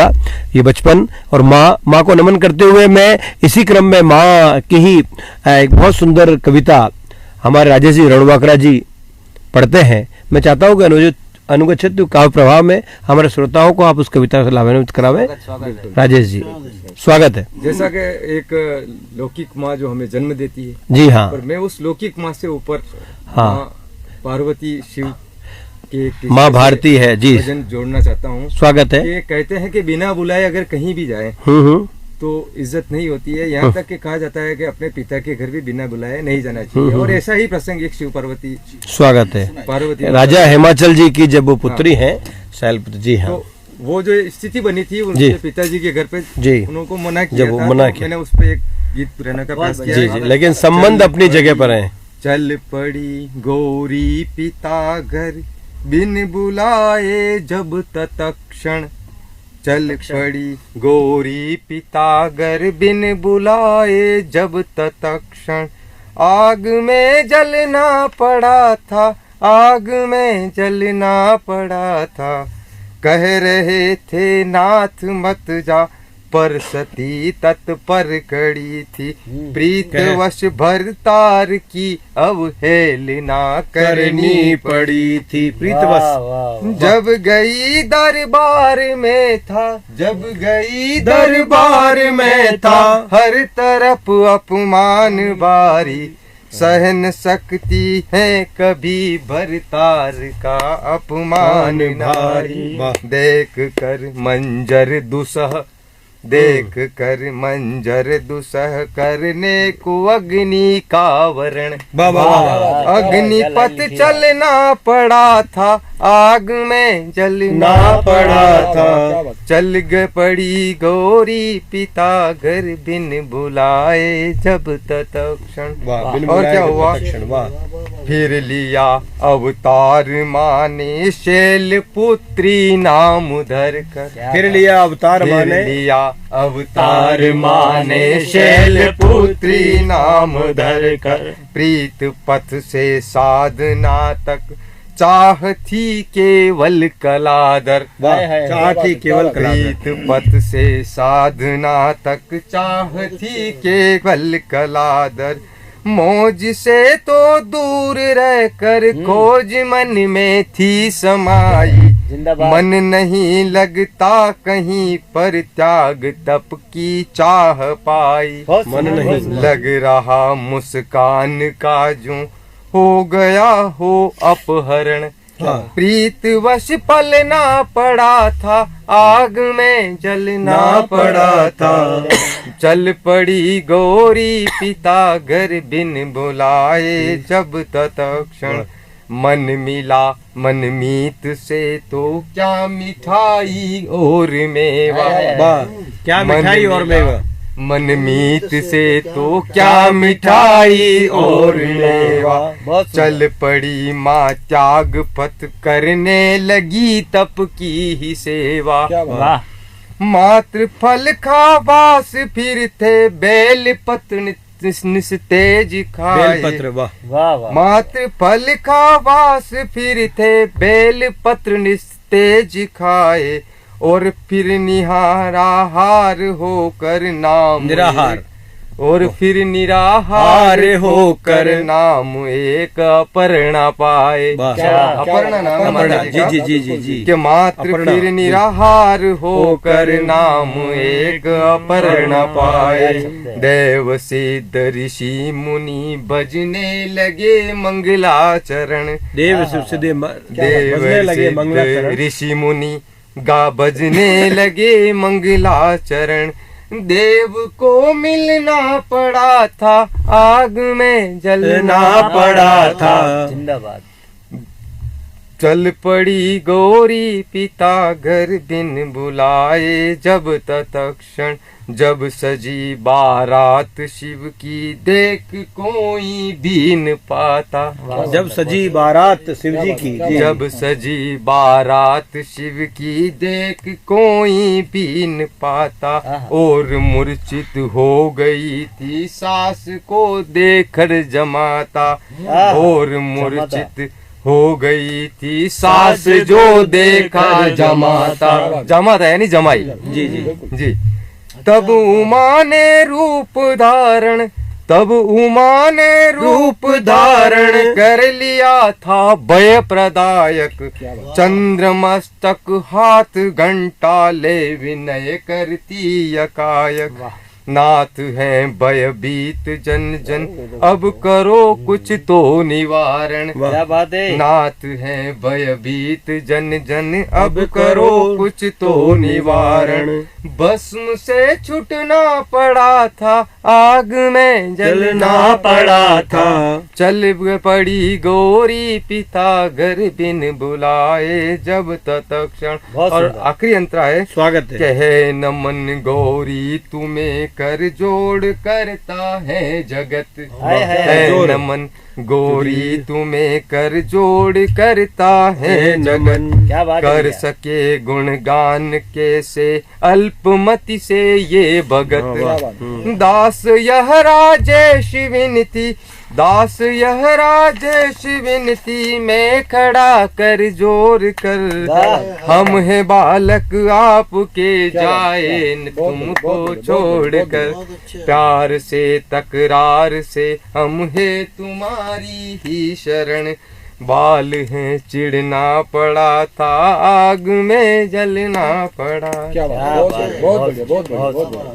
हुआ ये बचपन। और माँ को नमन करते हुए मैं इसी क्रम में माँ की ही एक बहुत सुंदर कविता हमारे राजेश जी रणवाकरा जी पढ़ते हैं। मैं चाहता हूँ कि अनुगच्छतु काव्य प्रभाव में हमारे श्रोताओं को आप उस कविता से लाभान्वित करावें। राजेश जी स्वागत है। जैसा कि एक लौकिक माँ जो हमें जन्म देती है, जी हाँ, पर मैं उस लौकिक माँ से ऊपर हाँ, पार्वती शिव के माँ भारती है जी, भजन जोड़ना चाहता हूँ। स्वागत है। ये कहते हैं कि बिना बुलाए अगर कहीं भी जाए तो इज्जत नहीं होती है। यहाँ तक कि कहा जाता है कि अपने पिता के घर भी बिना बुलाए नहीं जाना चाहिए। और ऐसा ही प्रसंग एक शिव पार्वती, स्वागत है, पार्वती राजा हिमाचल जी की जब वो पुत्री हैं शैलपुत्री जी, हाँ, तो वो जो स्थिति बनी थी उनके पिताजी के घर पे जी, उनको मना किया जब वो था, मना तो किया, मैंने उस पे एक गीत रहने का प्रयास किया जी जी, लेकिन संबंध अपनी जगह पर है। चल पड़ी गौरी पिता घर बिन बुलाए जब तत्क्षण, चल पड़ी गौरी पिता घर बिन बुलाए जब तत्क्षण, आग में जलना पड़ा था, आग में जलना पड़ा था, कह रहे थे नाथ मत जा, पर सती तत्पर खड़ी थी, प्रीतवश भरतार की अवहेलना करनी पड़ी थी, प्रीतवश जब गई दरबार में था, जब गई दरबार में था, हर तरफ अपमान बारी, सहन सकती है कभी भरतार का अपमान नारी, देख कर मंजर दुसह, देख कर मंजर दुसह करने को अग्नि का वरण, अग्निपथ चलना पड़ा था, आग में जलना पड़ा था, चल ग पड़ी गौरी पिता घर बिन बुलाए जब तत्क्षण। और क्या हुआ, फिर लिया अवतार माँ ने शैल पुत्री नाम धर कर, फिर लिया अवतार माँ ने, लिया अवतार माँ ने शैल पुत्री नाम धर कर, प्रीत पथ से साधना तक चाह थी केवल कलादर, चाह थी केवल कलादर, प्रीत पथ से साधना तक चाह थी केवल कलादर, मौज से तो दूर रहकर खोज मन में थी समाई, मन नहीं लगता कहीं पर त्याग तप की चाह पाई, मन नहीं लग रहा मुस्कान का जो हो गया हो अपहरण, प्रीत वश पलना पड़ा था, आग में जलना पड़ा था, चल पड़ी गौरी पिता घर बिन बुलाए जब तत्क्षण, मन मिला मनमीत से तो क्या मिठाई और मेवा, क्या मिठाई और मेवा, मनमीत से तो क्या मिठाई और मेवा, चल पड़ी माँ त्याग पथ करने लगी तप की ही सेवा, मात्र फल खा बास फिर थे बेल पत्र निस्तेज खाए, मात्र फल खा बास फिर थे बेल पत्र निस्तेज खाए, और फिर निहारा हार होकर नाम निराहार, और फिर निराहार होकर नाम एक अपर्णा पाए, अपर्णा नाम, जी जी जी जी, कि मात्र फिर निराहार होकर नाम एक अपर्णा पाए, देव सिद्ध ऋषि मुनि भजने लगे मंगलाचरण, देव सिद्ध ऋषि मुनि गा बजने लगे मंगलाचरण, देव को मिलना पड़ा था, आग में जलना पड़ा था, जिंदाबाद। चल पड़ी गौरी पिता घर बिन बुलाए जब तत्क्षण, जब सजी बारात शिव की देख कोई भी न पाता, जब सजी बारात शिव जी की, जब सजी बारात शिव की देख कोई भी न पाता, और मूर्छित हो गई थी सास को देखकर जमाता, और मूर्छित हो गई थी सास जो देखा जमाता, जमाता यानी जमाई। जी जी जी। तब उमा ने रूप धारण, तब उमा ने रूप धारण कर लिया था भय प्रदायक। चंद्रमस्तक हाथ घंटा ले विनय करती यकायक। नाथ हैं भयभीत जन जन, अब करो कुछ तो निवारण। क्या बात है। नाथ हैं भयभीत जन जन, अब करो कुछ तो निवारण। भस्म से छूटना पड़ा था, आग में जलना पड़ा था। चल पड़ी गौरी पिता घर बिन बुलाए जब तत्क्षण। और आखिरी अंतरा है, स्वागत है। कहे नमन गौरी तुम्हें कर जोड़ करता है जगत। है नमन गौरी तुम्हें कर जोड़ करता है जगत। क्या बात है कर भैया। सके गुणगान कैसे अल्पमति से ये भगत। दास यह राजेश विनती, दास यह राजेश विनती में खड़ा कर जोर कर। हम है बालक आपके जाए तुमको छोड़कर। प्यार से तकरार से हम है तुम्हारी ही शरण। बाल हैं चिढ़ना पड़ा था, आग में जलना पड़ा। क्या बात है। बहुत बढ़िया, बहुत बढ़िया, बहुत बढ़िया।